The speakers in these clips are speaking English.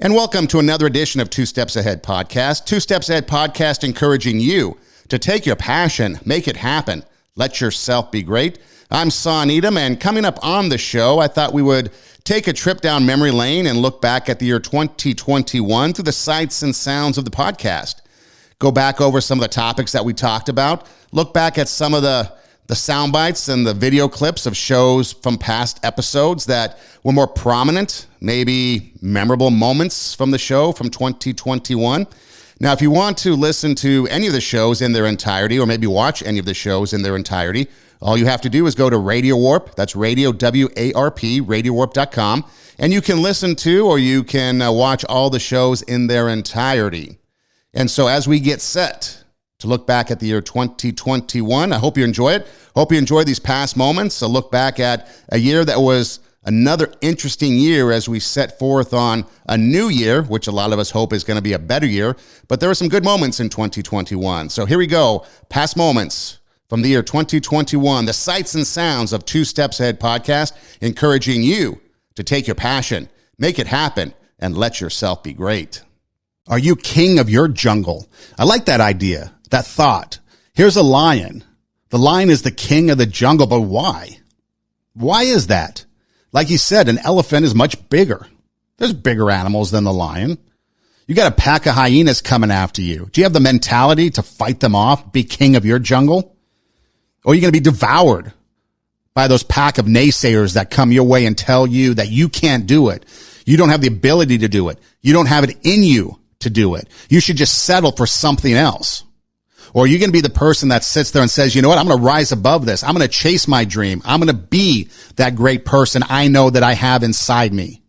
And welcome to another edition of Two Steps Ahead Podcast. Two Steps Ahead Podcast encouraging you to take your passion, make it happen, let yourself be great. I'm Son Edom, and coming up on the show, I thought we would take a trip down memory lane and look back at the year 2021 through the sights and sounds of the podcast. Go back over some of the topics that we talked about, look back at some of the sound bites and the video clips of shows from past episodes that were more prominent, maybe memorable moments from the show from 2021. Now, if you want to listen to any of the shows in their entirety, or maybe watch any of the shows in their entirety, all you have to do is go to Radio Warp. That's Radio, W-A-R-P, RadioWarp.com. And you can listen to, or you can watch all the shows in their entirety. And so as we get set to look back at the year 2021, I hope you enjoy it. Hope you enjoy these past moments. A look back at a year that was another interesting year as we set forth on a new year, which a lot of us hope is going to be a better year. But there were some good moments in 2021. So here we go. Past moments from the year 2021, the sights and sounds of Two Steps Ahead Podcast, encouraging you to take your passion, make it happen, and let yourself be great. Are you king of your jungle? I like that idea, that thought. Here's a lion. The lion is the king of the jungle, but why? Why is that? Like you said, an elephant is much bigger. There's bigger animals than the lion. You got a pack of hyenas coming after you. Do you have the mentality to fight them off, be king of your jungle? Or are you going to be devoured by those pack of naysayers that come your way and tell you that you can't do it? You don't have the ability to do it. You don't have it in you to do it. You should just settle for something else. Or are you going to be the person that sits there and says, you know what, I'm going to rise above this. I'm going to chase my dream. I'm going to be that great person I know that I have inside me.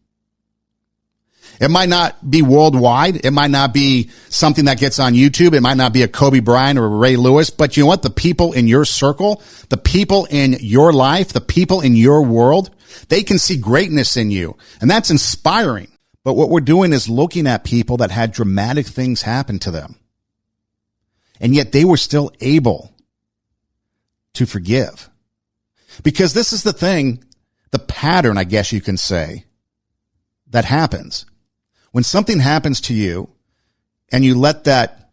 It might not be worldwide. It might not be something that gets on YouTube. It might not be a Kobe Bryant or a Ray Lewis. But you know what? The people in your circle, the people in your life, the people in your world, they can see greatness in you. And that's inspiring. But what we're doing is looking at people that had dramatic things happen to them. And yet they were still able to forgive. Because this is the thing, the pattern, I guess you can say, that happens. When something happens to you and you let that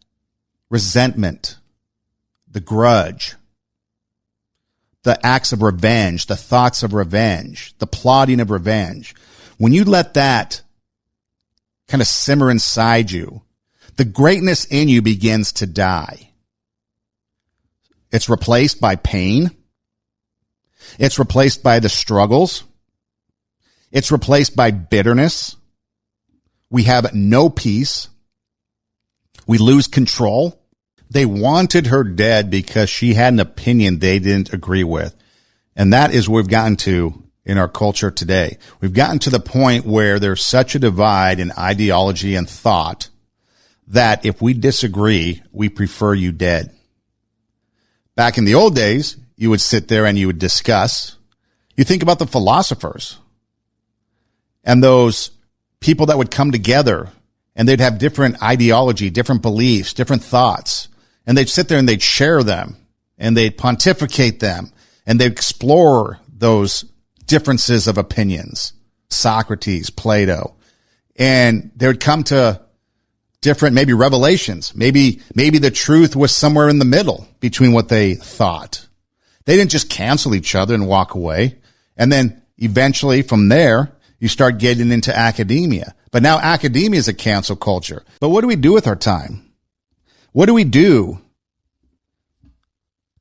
resentment, the grudge, the acts of revenge, the thoughts of revenge, the plotting of revenge, when you let that kind of simmer inside you, the greatness in you begins to die. It's replaced by pain. It's replaced by the struggles. It's replaced by bitterness. We have no peace. We lose control. They wanted her dead because she had an opinion they didn't agree with. And that is where we've gotten to in our culture today. We've gotten to the point where there's such a divide in ideology and thought that if we disagree, we prefer you dead. Back in the old days, you would sit there and you would discuss. You think about the philosophers and those people that would come together and they'd have different ideology, different beliefs, different thoughts, and they'd sit there and they'd share them and they'd pontificate them and they'd explore those differences of opinions. Socrates, Plato, and they would come to different, maybe revelations. Maybe the truth was somewhere in the middle between what they thought. They didn't just cancel each other and walk away. And then eventually from there, you start getting into academia. But now academia is a cancel culture. But what do we do with our time? What do we do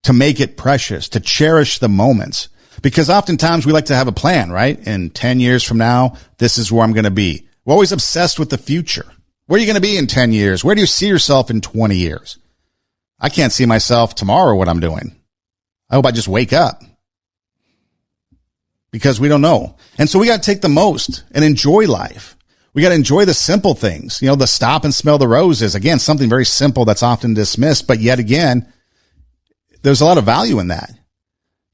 to make it precious, to cherish the moments? Because oftentimes we like to have a plan, right? In 10 years from now, this is where I'm going to be. We're always obsessed with the future. Where are you going to be in 10 years? Where do you see yourself in 20 years? I can't see myself tomorrow what I'm doing. I hope I just wake up. Because we don't know. And so we got to take the most and enjoy life. We got to enjoy the simple things. You know, the stop and smell the roses. Again, something very simple that's often dismissed. But yet again, there's a lot of value in that.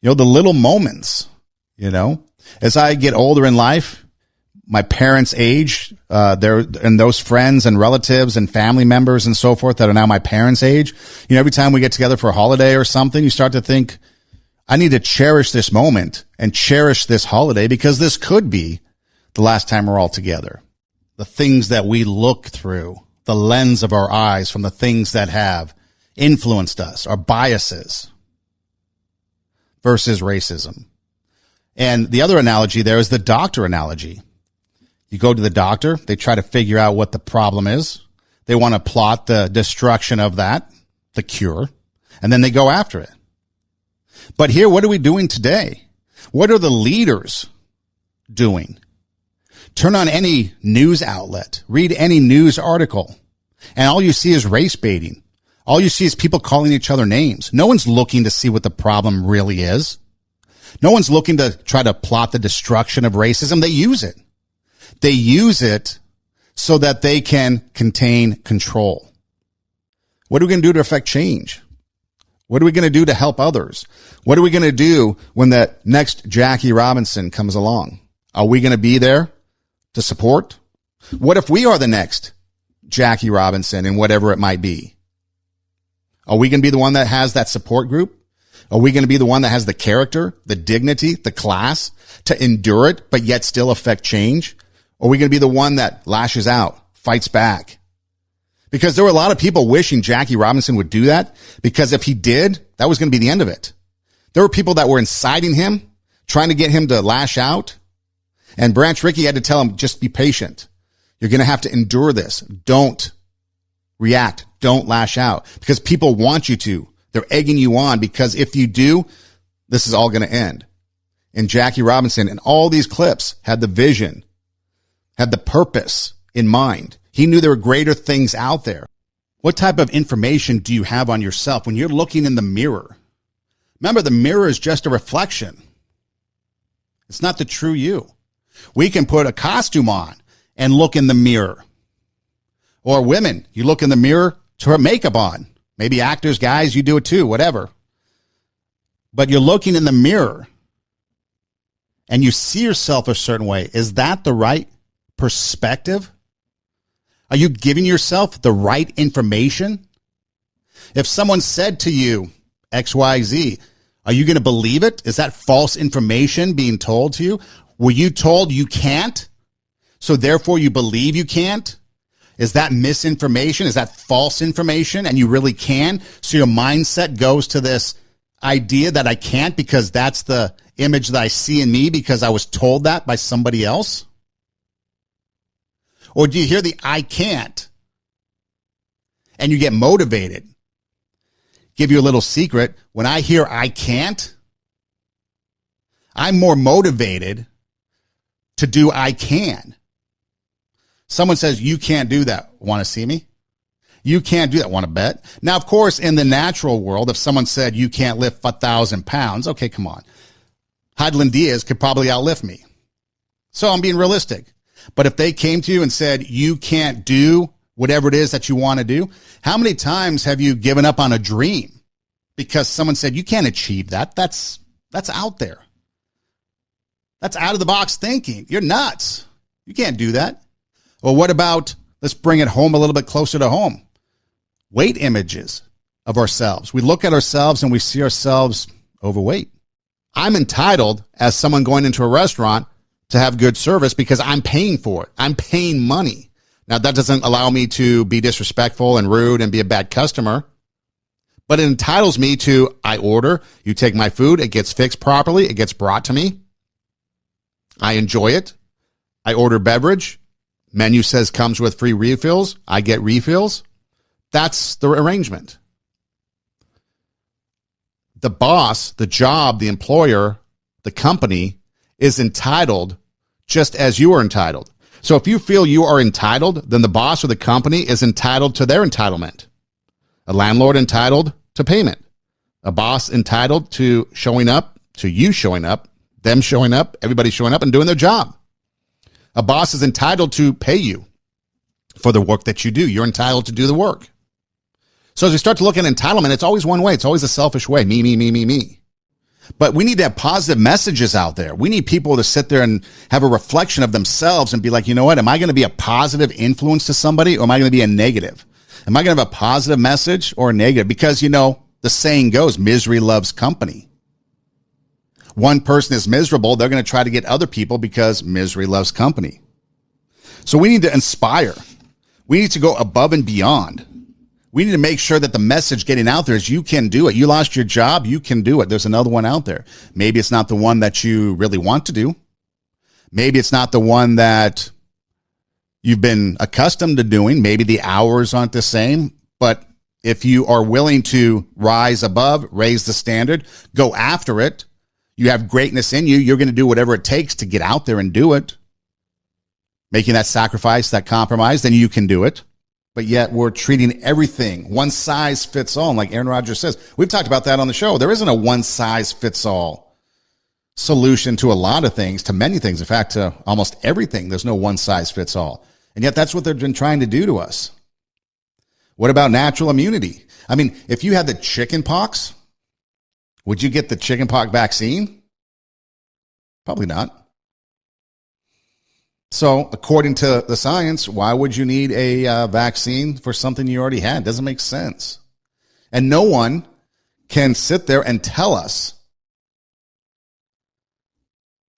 You know, the little moments, you know. As I get older in life, my parents' age, and those friends and relatives and family members and so forth that are now my parents' age, you know, every time we get together for a holiday or something, you start to think, I need to cherish this moment and cherish this holiday because this could be the last time we're all together. the things that we look through, the lens of our eyes from the things that have influenced us, our biases, versus racism. And the other analogy there is the doctor analogy. You go to the doctor, they try to figure out what the problem is. They want to plot the destruction of that, the cure, and then they go after it. But here, what are we doing today? What are the leaders doing? Turn on any news outlet, read any news article, and all you see is race baiting. All you see is people calling each other names. No one's looking to see what the problem really is. No one's looking to try to plot the destruction of racism. They use it. They use it so that they can contain control. What are we going to do to affect change? What are we going to do to help others? What are we going to do when that next Jackie Robinson comes along? Are we going to be there to support? What if we are the next Jackie Robinson and whatever it might be? Are we going to be the one that has that support group? Are we going to be the one that has the character, the dignity, the class to endure it, but yet still affect change? Or are we going to be the one that lashes out, fights back? Because there were a lot of people wishing Jackie Robinson would do that, because if he did, that was going to be the end of it. There were people that were inciting him, trying to get him to lash out. And Branch Rickey had to tell him, just be patient. You're going to have to endure this. Don't react. Don't lash out, because people want you to. They're egging you on, because if you do, this is all going to end. And Jackie Robinson and all these clips had the vision, had the purpose in mind. He knew there were greater things out there. What type of information do you have on yourself when you're looking in the mirror? Remember, the mirror is just a reflection. It's not the true you. We can put a costume on and look in the mirror. Or women, you look in the mirror to put makeup on. Maybe actors, guys, you do it too, whatever. But you're looking in the mirror and you see yourself a certain way. Is that the right perspective? Are you giving yourself the right information? If someone said to you, XYZ, are you going to believe it? Is that false information being told to you? Were you told you can't, so therefore you believe you can't? Is that misinformation? Is that false information and you really can? So your mindset goes to this idea that I can't because that's the image that I see in me because I was told that by somebody else? Or do you hear the I can't and you get motivated? Give you a little secret. When I hear I can't, I'm more motivated to do I can. Someone says, you can't do that. Want to see me? You can't do that. Want to bet? Now, of course, in the natural world, if someone said you can't lift 1,000 pounds, okay, come on. Heidelin Diaz could probably outlift me. So I'm being realistic. But if they came to you and said, you can't do whatever it is that you want to do, how many times have you given up on a dream because someone said, you can't achieve that? That's out there. That's out of the box thinking. You're nuts. You can't do that. Well, what about, let's bring it home a little bit closer to home. Weight images of ourselves. We look at ourselves and we see ourselves overweight. I'm entitled as someone going into a restaurant to have good service because I'm paying for it. I'm paying money. Now, that doesn't allow me to be disrespectful and rude and be a bad customer, but it entitles me to, I order, you take my food, it gets fixed properly, it gets brought to me. I enjoy it. I order beverage. Menu says comes with free refills. I get refills. That's the arrangement. The boss, the job, the employer, the company is entitled just as you are entitled. So if you feel you are entitled, then the boss or the company is entitled to their entitlement. A landlord entitled to payment. A boss entitled to showing up, to you showing up, them showing up, everybody showing up and doing their job. A boss is entitled to pay you for the work that you do. You're entitled to do the work. So as we start to look at entitlement, it's always one way. It's always a selfish way. Me, me, me, me, me. But we need to have positive messages out there. We need people to sit there and have a reflection of themselves and be like, you know what? Am I going to be a positive influence to somebody, or am I going to be a negative? Am I going to have a positive message or a negative? Because, you know, the saying goes, misery loves company. One person is miserable, they're going to try to get other people because misery loves company. So we need to inspire. We need to go above and beyond. We need to make sure that the message getting out there is you can do it. You lost your job, you can do it. There's another one out there. Maybe it's not the one that you really want to do. Maybe it's not the one that you've been accustomed to doing. Maybe the hours aren't the same. But if you are willing to rise above, raise the standard, go after it, you have greatness in you, you're going to do whatever it takes to get out there and do it. Making that sacrifice, that compromise, then you can do it. But yet we're treating everything one size fits all. And like Aaron Rodgers says, we've talked about that on the show. There isn't a one size fits all solution to a lot of things, to many things. In fact, to almost everything, there's no one size fits all. And yet that's what they've been trying to do to us. What about natural immunity? I mean, if you had the chicken pox, would you get the chicken pox vaccine? Probably not. So according to the science, why would you need a vaccine for something you already had? It doesn't make sense. And no one can sit there and tell us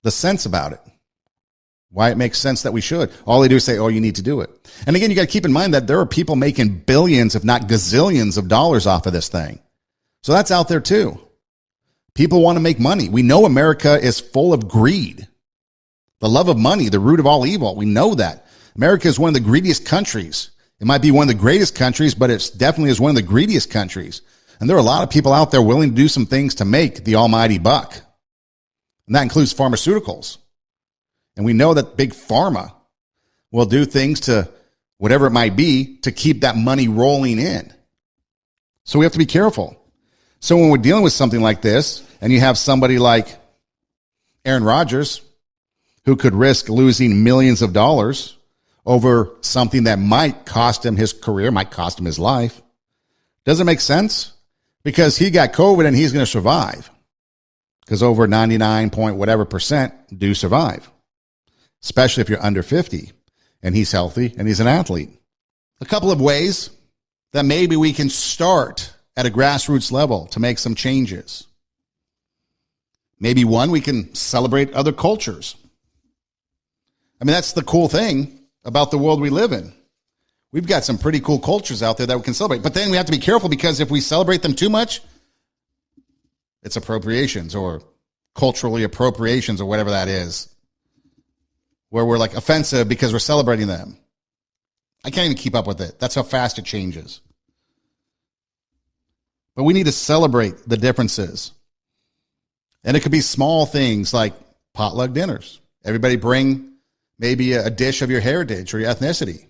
the sense about it, why it makes sense that we should. All they do is say, oh, you need to do it. And again, you got to keep in mind that there are people making billions, if not gazillions of dollars off of this thing. So that's out there too. People want to make money. We know America is full of greed. The love of money, the root of all evil. We know that. America is one of the greediest countries. It might be one of the greatest countries, but it definitely is one of the greediest countries. And there are a lot of people out there willing to do some things to make the almighty buck. And that includes pharmaceuticals. And we know that big pharma will do things to whatever it might be to keep that money rolling in. So we have to be careful. So when we're dealing with something like this, and you have somebody like Aaron Rodgers, who could risk losing millions of dollars over something that might cost him his career, might cost him his life. Doesn't make sense because he got COVID and he's going to survive because over 99 point whatever percent do survive, especially if you're under 50 and he's healthy and he's an athlete. A couple of ways that maybe we can start at a grassroots level to make some changes. Maybe one, we can celebrate other cultures. I mean, that's the cool thing about the world we live in. We've got some pretty cool cultures out there that we can celebrate. But then we have to be careful because if we celebrate them too much, it's appropriations or culturally appropriations or whatever that is, where we're like offensive because we're celebrating them. I can't even keep up with it. That's how fast it changes. But we need to celebrate the differences. And it could be small things like potluck dinners. Everybody bring maybe a dish of your heritage or your ethnicity.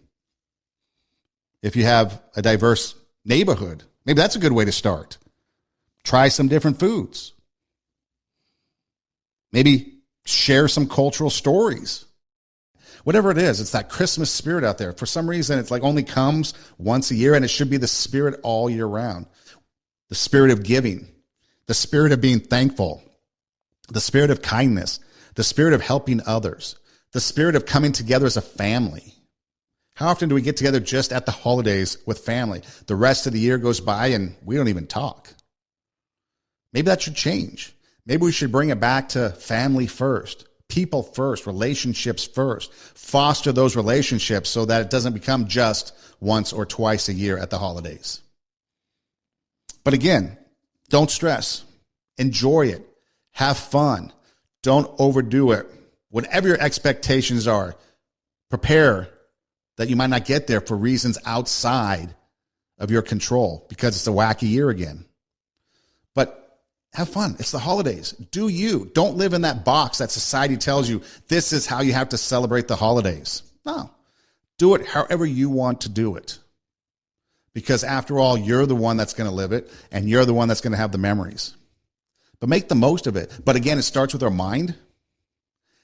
If you have a diverse neighborhood, maybe that's a good way to start. Try some different foods. Maybe share some cultural stories. Whatever it is, it's that Christmas spirit out there. For some reason, it's like only comes once a year, and it should be the spirit all year round. The spirit of giving, the spirit of being thankful, the spirit of kindness, the spirit of helping others, the spirit of coming together as a family. How often do we get together just at the holidays with family? The rest of the year goes by and we don't even talk. Maybe that should change. Maybe we should bring it back to family first, people first, relationships first. Foster those relationships so that it doesn't become just once or twice a year at the holidays. But again, don't stress. Enjoy it. Have fun. Don't overdo it. Whatever your expectations are, prepare that you might not get there for reasons outside of your control because it's a wacky year again. But have fun. It's the holidays. Do you. Don't live in that box that society tells you this is how you have to celebrate the holidays. No. Do it however you want to do it. Because after all, you're the one that's going to live it and you're the one that's going to have the memories. But make the most of it. But again, it starts with our mind. It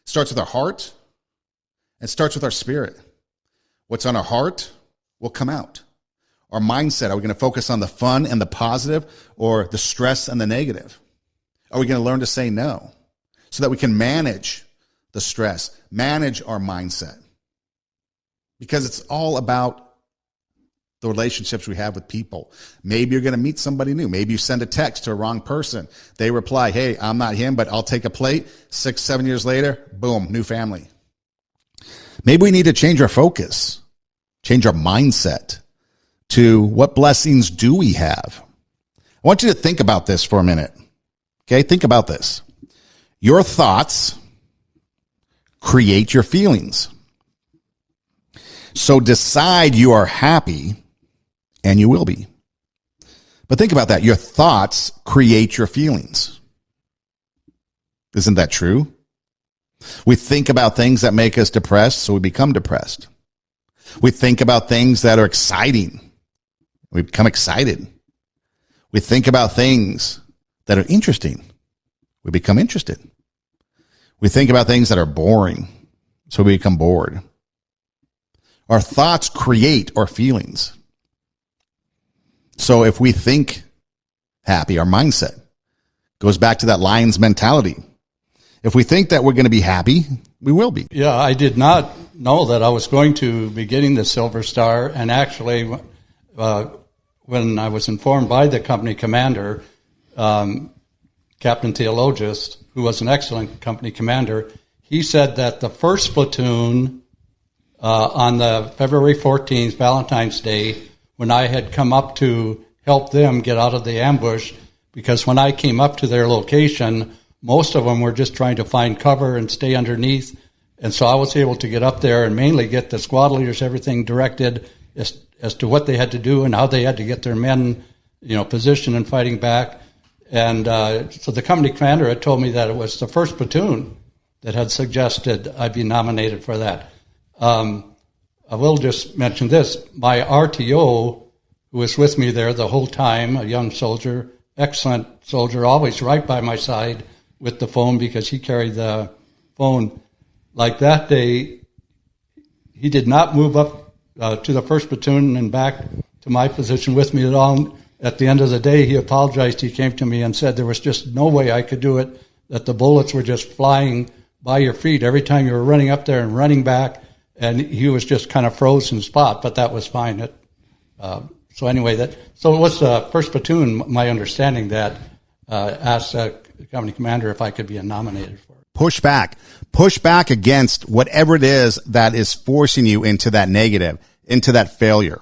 starts with our heart. It starts with our spirit. What's on our heart will come out. Our mindset, are we going to focus on the fun and the positive or the stress and the negative? Are we going to learn to say no so that we can manage the stress, manage our mindset? Because it's all about the relationships we have with people. Maybe you're going to meet somebody new. Maybe you send a text to a wrong person. They reply, hey, I'm not him, but I'll take a plate. 6, 7 years later, boom, new family. Maybe we need to change our focus, change our mindset to what blessings do we have? I want you to think about this for a minute. Okay, think about this. Your thoughts create your feelings. So decide you are happy and you will be. But think about that. Your thoughts create your feelings. Isn't that true? We think about things that make us depressed, so we become depressed. We think about things that are exciting. We become excited. We think about things that are interesting. We become interested. We think about things that are boring, so we become bored. Our thoughts create our feelings. So if we think happy, our mindset goes back to that lion's mentality. If we think that we're going to be happy, we will be. Yeah, I did not know that I was going to be getting the Silver Star. And actually, when I was informed by the company commander, Captain Theologist, who was an excellent company commander, he said that the first platoon on the February 14th, Valentine's Day, when I had come up to help them get out of the ambush, because when I came up to their location, most of them were just trying to find cover and stay underneath. And so I was able to get up there and mainly get the squad leaders everything directed as to what they had to do and how they had to get their men, positioned and fighting back. And so the company commander had told me that it was the first platoon that had suggested I be nominated for that. I will just mention this. My RTO, who was with me there the whole time, a young soldier, excellent soldier, always right by my side with the phone because he carried the phone. Like that day, he did not move up to the first platoon and back to my position with me at all. At the end of the day, he apologized. He came to me and said there was just no way I could do it, that the bullets were just flying by your feet every time you were running up there and running back, and he was just kind of frozen spot, but that was fine. So it was the first platoon, my understanding, that asked the company commander if I could be nominated for it. Push back against whatever it is that is forcing you into that negative, into that failure.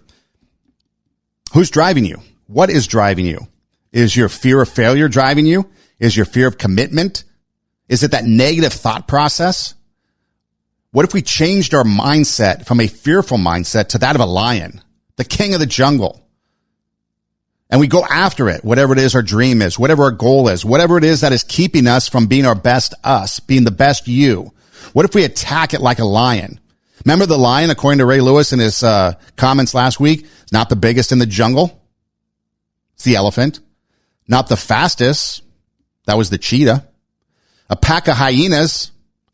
Who's driving you? What is driving you? Is your fear of failure driving you? Is your fear of commitment? Is it that negative thought process? What if we changed our mindset from a fearful mindset to that of a lion, the king of the jungle? And we go after it, whatever it is our dream is, whatever our goal is, whatever it is that is keeping us from being our best us, being the best you. What if we attack it like a lion? Remember the lion, according to Ray Lewis in his comments last week, is not the biggest in the jungle. It's the elephant. Not the fastest. That was the cheetah. A pack of hyenas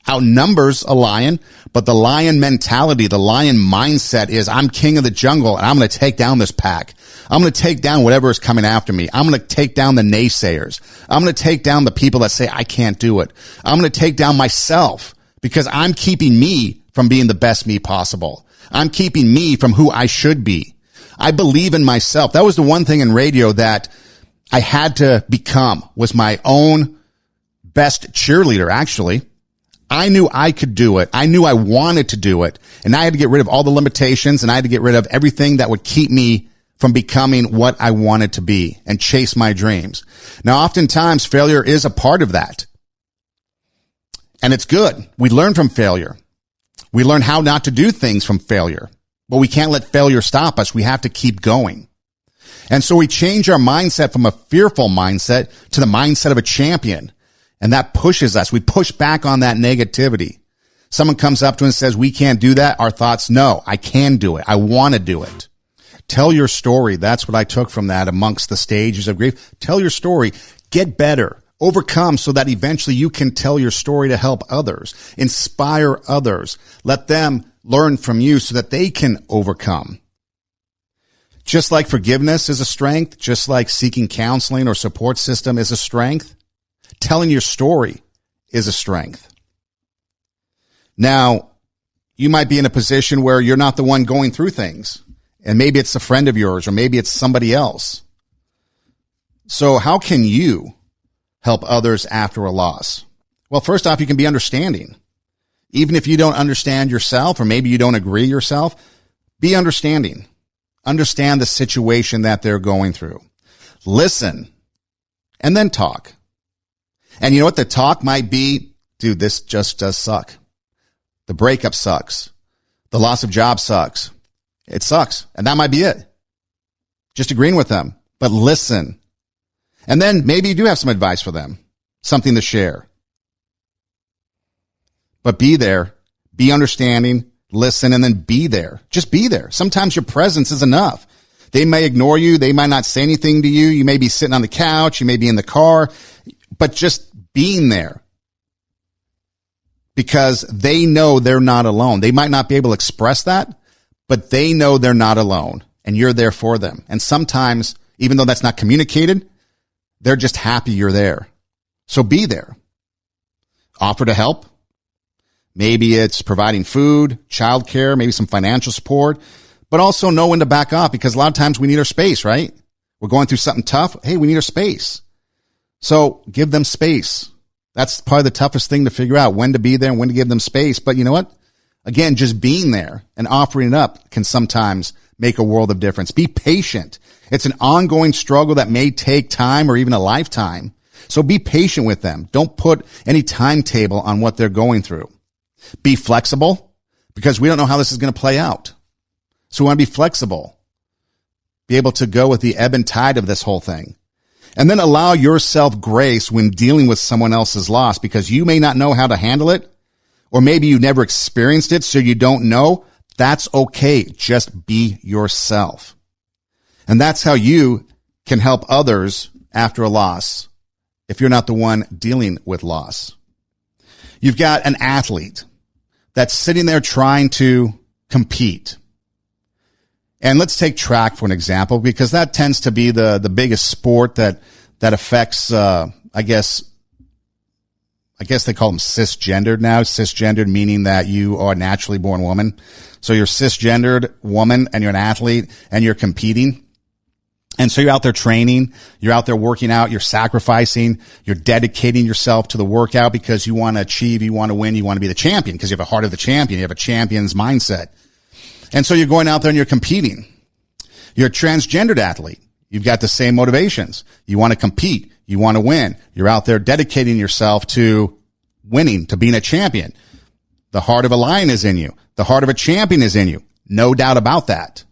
outnumbers a lion, but the lion mentality, the lion mindset is I'm king of the jungle and I'm going to take down this pack. I'm going to take down whatever is coming after me. I'm going to take down the naysayers. I'm going to take down the people that say I can't do it. I'm going to take down myself because I'm keeping me from being the best me possible. I'm keeping me from who I should be. I believe in myself. That was the one thing in radio that I had to become, was my own best cheerleader, actually. I knew I could do it. I knew I wanted to do it. And I had to get rid of all the limitations, and I had to get rid of everything that would keep me from becoming what I wanted to be and chase my dreams. Now, oftentimes failure is a part of that. And it's good. We learn from failure. We learn how not to do things from failure. But we can't let failure stop us. We have to keep going. And so we change our mindset from a fearful mindset to the mindset of a champion. And that pushes us. We push back on that negativity. Someone comes up to us and says, we can't do that. Our thoughts, no, I can do it. I want to do it. Tell your story. That's what I took from that amongst the stages of grief. Tell your story. Get better. Overcome so that eventually you can tell your story to help others. Inspire others. Let them learn from you so that they can overcome. Just like forgiveness is a strength, just like seeking counseling or support system is a strength, telling your story is a strength. Now, you might be in a position where you're not the one going through things, and maybe it's a friend of yours, or maybe it's somebody else. So how can you help others after a loss? Well, first off, you can be understanding. Even if you don't understand yourself, or maybe you don't agree yourself, be understanding. Understand the situation that they're going through. Listen, and then talk. And you know what? The talk might be, dude, this just does suck. The breakup sucks. The loss of job sucks. It sucks. And that might be it. Just agreeing with them, but listen. And then maybe you do have some advice for them, something to share. But be there, be understanding, listen, and then be there. Just be there. Sometimes your presence is enough. They may ignore you. They might not say anything to you. You may be sitting on the couch. You may be in the car, but just being there, because they know they're not alone. They might not be able to express that, but they know they're not alone, and you're there for them. And sometimes, even though that's not communicated, they're just happy you're there. So be there. Offer to help. Maybe it's providing food, childcare, maybe some financial support, but also know when to back off, because a lot of times we need our space, right? We're going through something tough. Hey, we need our space. So give them space. That's probably the toughest thing to figure out, when to be there and when to give them space. But you know what? Again, just being there and offering it up can sometimes make a world of difference. Be patient. It's an ongoing struggle that may take time or even a lifetime. So be patient with them. Don't put any timetable on what they're going through. Be flexible, because we don't know how this is going to play out. So we want to be flexible. Be able to go with the ebb and tide of this whole thing. And then allow yourself grace when dealing with someone else's loss, because you may not know how to handle it, or maybe you never experienced it, so you don't know. That's okay. Just be yourself. And that's how you can help others after a loss, if you're not the one dealing with loss. You've got an athlete that's sitting there trying to compete. And let's take track for an example, because that tends to be the biggest sport that affects, I guess they call them cisgendered now. Cisgendered meaning that you are a naturally born woman. So you're cisgendered woman and you're an athlete and you're competing. And so you're out there training, you're out there working out, you're sacrificing, you're dedicating yourself to the workout because you want to achieve, you want to win, you want to be the champion, because you have a heart of the champion, you have a champion's mindset. And so you're going out there and you're competing. You're a transgendered athlete. You've got the same motivations. You want to compete. You want to win. You're out there dedicating yourself to winning, to being a champion. The heart of a lion is in you. The heart of a champion is in you. No doubt about that.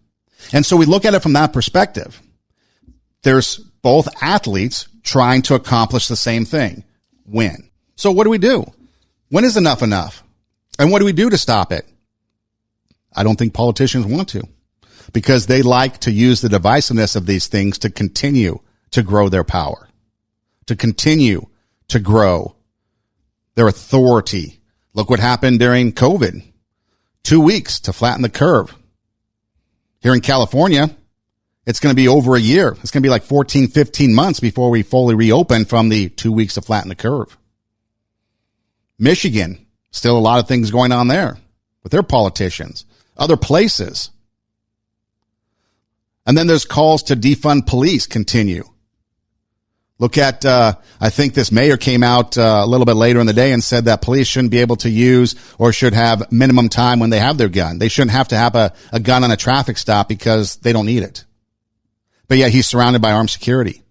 And so we look at it from that perspective. There's both athletes trying to accomplish the same thing, win. So what do we do? When is enough enough? And what do we do to stop it? I don't think politicians want to, because they like to use the divisiveness of these things to continue to grow their power, to continue to grow their authority. Look what happened during COVID. 2 weeks to flatten the curve. Here in California, it's going to be over a year. It's going to be like 14, 15 months before we fully reopen from the 2 weeks to flatten the curve. Michigan, still a lot of things going on there with their politicians. Other places. And then there's calls to defund police continue. Look at, I think this mayor came out a little bit later in the day and said that police shouldn't be able to use or should have minimum time when they have their gun. They shouldn't have to have a gun on a traffic stop because they don't need it. But yet he's surrounded by armed security.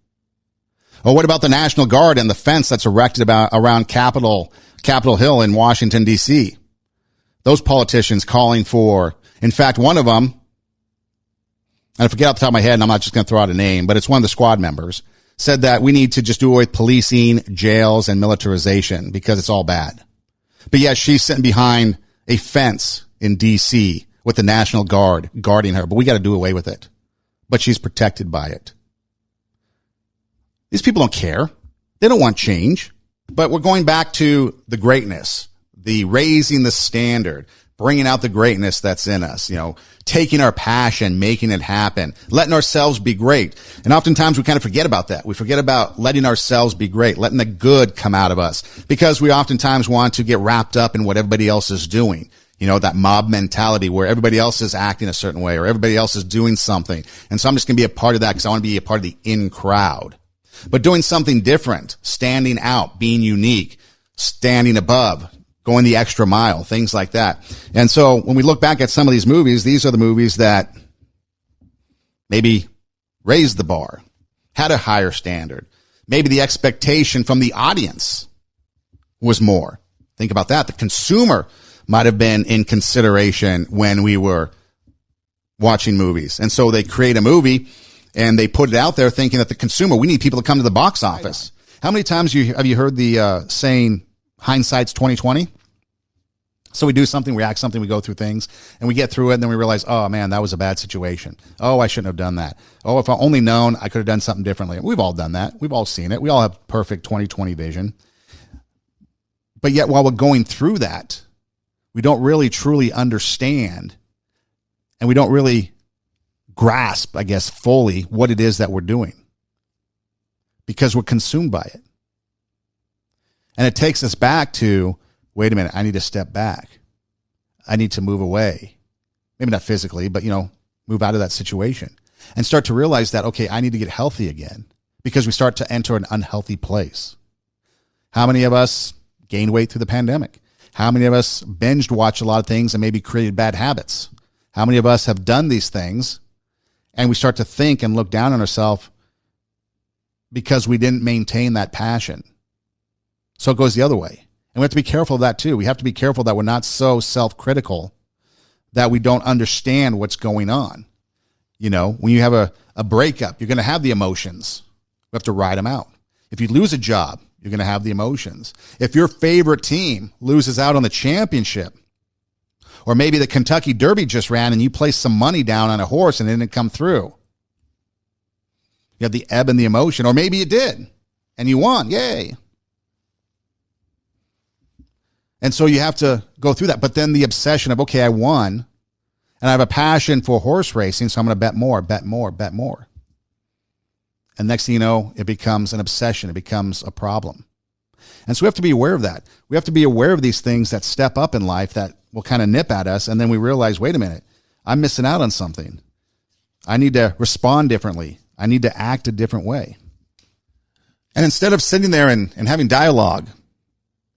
Or what about the National Guard and the fence that's erected around Capitol Hill in Washington, D.C.? Those politicians calling for, in fact, one of them, and I forget off the top of my head, and I'm not just going to throw out a name, but it's one of the squad members, said that we need to just do away with policing, jails, and militarization because it's all bad. But yet she's sitting behind a fence in D.C. with the National Guard guarding her, but we got to do away with it. But she's protected by it. These people don't care. They don't want change. But we're going back to the greatness, the raising the standard, bringing out the greatness that's in us, taking our passion, making it happen, letting ourselves be great. And oftentimes we kind of forget about that. We forget about letting ourselves be great, letting the good come out of us, because we oftentimes want to get wrapped up in what everybody else is doing. That mob mentality where everybody else is acting a certain way or everybody else is doing something. And so I'm just going to be a part of that because I want to be a part of the in crowd. But doing something different, standing out, being unique, standing above, going the extra mile, things like that. And so when we look back at some of these movies, these are the movies that maybe raised the bar, had a higher standard. Maybe the expectation from the audience was more. Think about that. The consumer might have been in consideration when we were watching movies. And so they create a movie and they put it out there thinking that the consumer, we need people to come to the box office. How many times have you heard the saying, hindsight's 2020? So we do something, we act something, we go through things, and we get through it, and then we realize, oh, man, that was a bad situation. Oh, I shouldn't have done that. Oh, if I only known, I could have done something differently. We've all done that. We've all seen it. We all have perfect 2020 vision. But yet, while we're going through that, we don't really truly understand, and we don't really grasp, I guess, fully what it is that we're doing because we're consumed by it. And it takes us back to, wait a minute, I need to step back. I need to move away. Maybe not physically, but, move out of that situation and start to realize that, okay, I need to get healthy again because we start to enter an unhealthy place. How many of us gained weight through the pandemic? How many of us binged watched a lot of things and maybe created bad habits? How many of us have done these things and we start to think and look down on ourselves because we didn't maintain that passion? So it goes the other way. And we have to be careful of that too. We have to be careful that we're not so self-critical that we don't understand what's going on. When you have a breakup, you're going to have the emotions. You have to ride them out. If you lose a job, you're going to have the emotions. If your favorite team loses out on the championship, or maybe the Kentucky Derby just ran and you placed some money down on a horse and it didn't come through, you have the ebb and the emotion. Or maybe you did and you won. Yay. And so you have to go through that. But then the obsession of, okay, I won and I have a passion for horse racing, so I'm going to bet more, bet more, bet more. And next thing you know, it becomes an obsession. It becomes a problem. And so we have to be aware of that. We have to be aware of these things that step up in life that will kind of nip at us. And then we realize, wait a minute, I'm missing out on something. I need to respond differently. I need to act a different way. And instead of sitting there and having dialogue,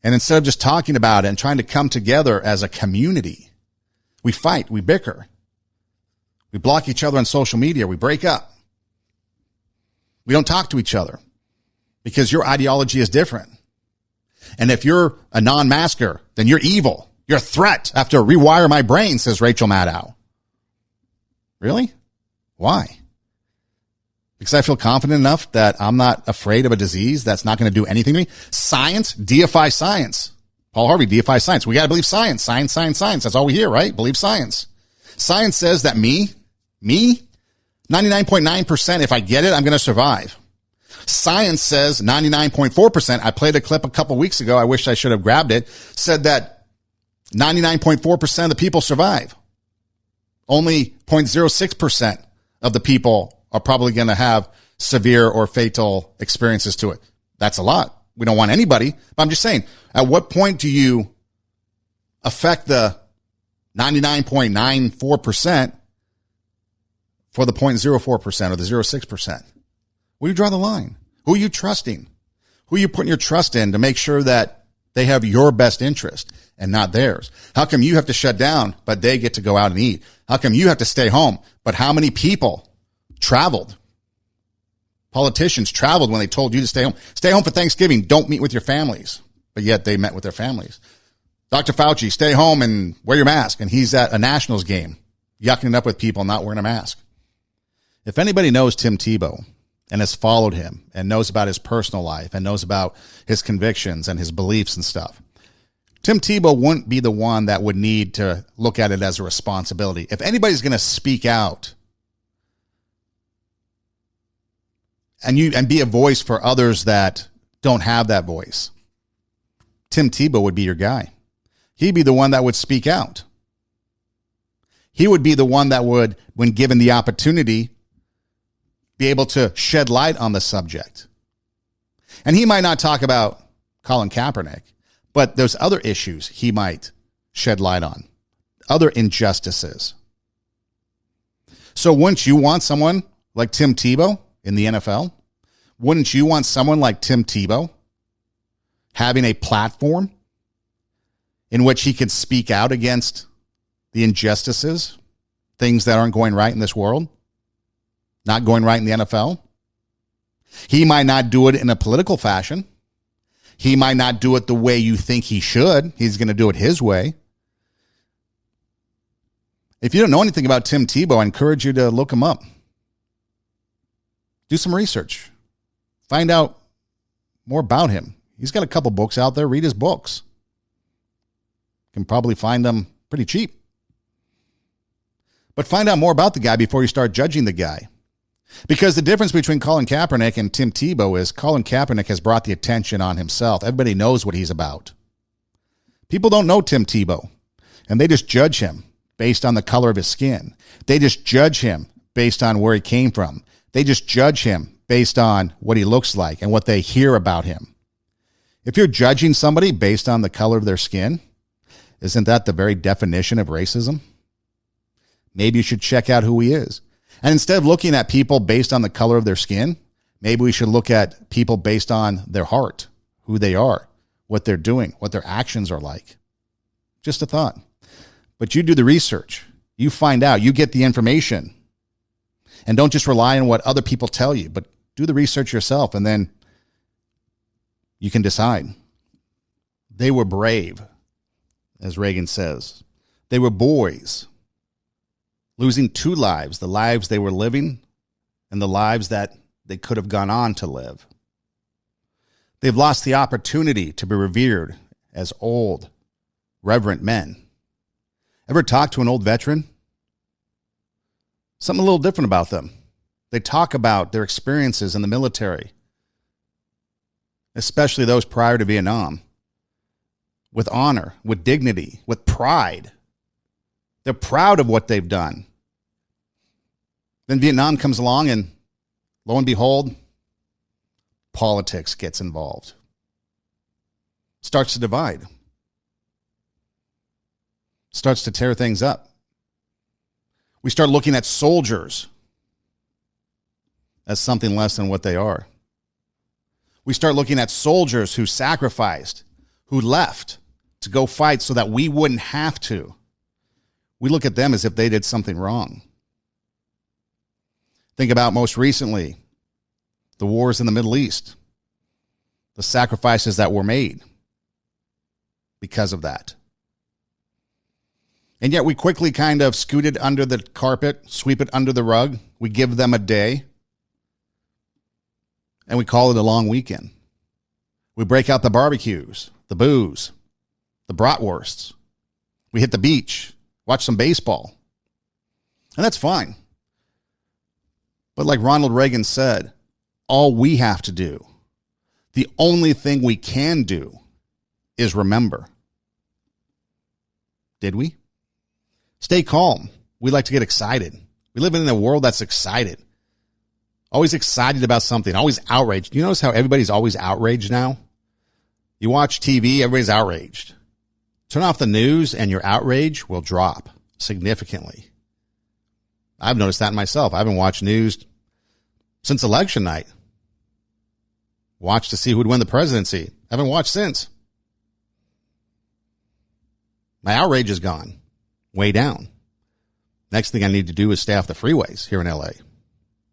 and instead of just talking about it and trying to come together as a community, we fight, we bicker. We block each other on social media. We break up. We don't talk to each other because your ideology is different. And if you're a non-masker, then you're evil. You're a threat. I have to rewire my brain, says Rachel Maddow. Really? Why? Because I feel confident enough that I'm not afraid of a disease that's not going to do anything to me. Science, deify science. Paul Harvey, deify science. We got to believe science. Science, science, science. That's all we hear, right? Believe science. Science says that me, 99.9%, if I get it, I'm going to survive. Science says 99.4%. I played a clip a couple weeks ago. I wish I should have grabbed it. Said that 99.4% of the people survive. Only 0.06% of the people are probably going to have severe or fatal experiences to it. That's a lot. We don't want anybody. But I'm just saying, at what point do you affect the 99.94% for the 0.04% or the 0.06%? Where do you draw the line? Who are you trusting? Who are you putting your trust in to make sure that they have your best interest and not theirs? How come you have to shut down, but they get to go out and eat? How come you have to stay home, but how many people traveled? Politicians traveled when they told you to stay home. Stay home for Thanksgiving. Don't meet with your families. But yet they met with their families. Dr. Fauci, stay home and wear your mask. And he's at a Nationals game, yucking it up with people not wearing a mask. If anybody knows Tim Tebow and has followed him and knows about his personal life and knows about his convictions and his beliefs and stuff, Tim Tebow wouldn't be the one that would need to look at it as a responsibility. If anybody's going to speak out and be a voice for others that don't have that voice, Tim Tebow would be your guy. He'd be the one that would speak out. He would be the one that would, when given the opportunity, be able to shed light on the subject. And he might not talk about Colin Kaepernick, but there's other issues he might shed light on, other injustices. So wouldn't you want someone like Tim Tebow in the NFL? Wouldn't you want someone like Tim Tebow having a platform in which he could speak out against the injustices, things that aren't going right in this world, not going right in the NFL. He might not do it in a political fashion. He might not do it the way you think he should. He's going to do it his way. If you don't know anything about Tim Tebow, I encourage you to look him up. Do some research. Find out more about him. He's got a couple books out there. Read his books. You can probably find them pretty cheap. But find out more about the guy before you start judging the guy. Because the difference between Colin Kaepernick and Tim Tebow is Colin Kaepernick has brought the attention on himself. Everybody knows what he's about. People don't know Tim Tebow, and they just judge him based on the color of his skin. They just judge him based on where he came from. They just judge him based on what he looks like and what they hear about him. If you're judging somebody based on the color of their skin, isn't that the very definition of racism? Maybe you should check out who he is. And instead of looking at people based on the color of their skin, maybe we should look at people based on their heart, who they are, what they're doing, what their actions are like. Just a thought. But you do the research. You find out. You get the information. And don't just rely on what other people tell you, but do the research yourself, and then you can decide. They were brave, as Reagan says. They were boys, losing two lives, the lives they were living and the lives that they could have gone on to live. They've lost the opportunity to be revered as old, reverent men. Ever talk to an old veteran? Something a little different about them. They talk about their experiences in the military, especially those prior to Vietnam, with honor, with dignity, with pride. They're proud of what they've done. Then Vietnam comes along, and lo and behold, politics gets involved. Starts to divide. Starts to tear things up. We start looking at soldiers as something less than what they are. We start looking at soldiers who sacrificed, who left to go fight so that we wouldn't have to. We look at them as if they did something wrong. Think about most recently, the wars in the Middle East, the sacrifices that were made because of that. And yet we quickly kind of scoot it under the carpet, sweep it under the rug. We give them a day, and we call it a long weekend. We break out the barbecues, the booze, the bratwursts. We hit the beach, watch some baseball. And that's fine. But like Ronald Reagan said, all we have to do, the only thing we can do, is remember. Did we? Stay calm. We like to get excited. We live in a world that's excited. Always excited about something. Always outraged. You notice how everybody's always outraged now? You watch TV, everybody's outraged. Turn off the news and your outrage will drop significantly. I've noticed that myself. I haven't watched news since election night. Watched to see who would win the presidency. Haven't watched since. My outrage is gone. Way down. Next thing I need to do is stay off the freeways here in LA.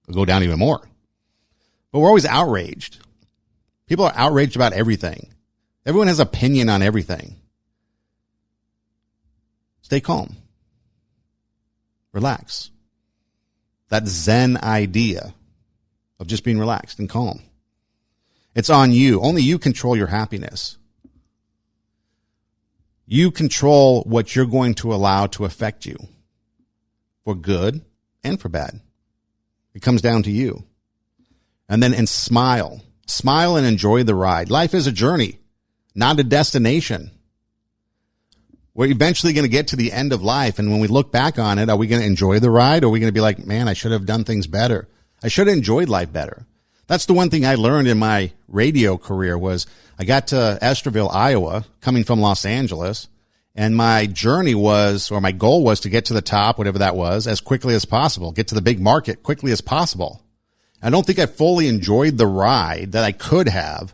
It'll go down even more. But we're always outraged. People are outraged about everything. Everyone has opinion on everything. Stay calm. Relax. That Zen idea of just being relaxed and calm. It's on you. Only you control your happiness. You control what you're going to allow to affect you, for good and for bad. It comes down to you. And smile. Smile and enjoy the ride. Life is a journey, not a destination. We're eventually going to get to the end of life, and when we look back on it, are we going to enjoy the ride, or are we going to be like, man, I should have done things better. I should have enjoyed life better. That's the one thing I learned in my radio career was I got to Estherville, Iowa, coming from Los Angeles, and my journey was, or my goal was to get to the top, whatever that was, as quickly as possible, get to the big market quickly as possible. I don't think I fully enjoyed the ride that I could have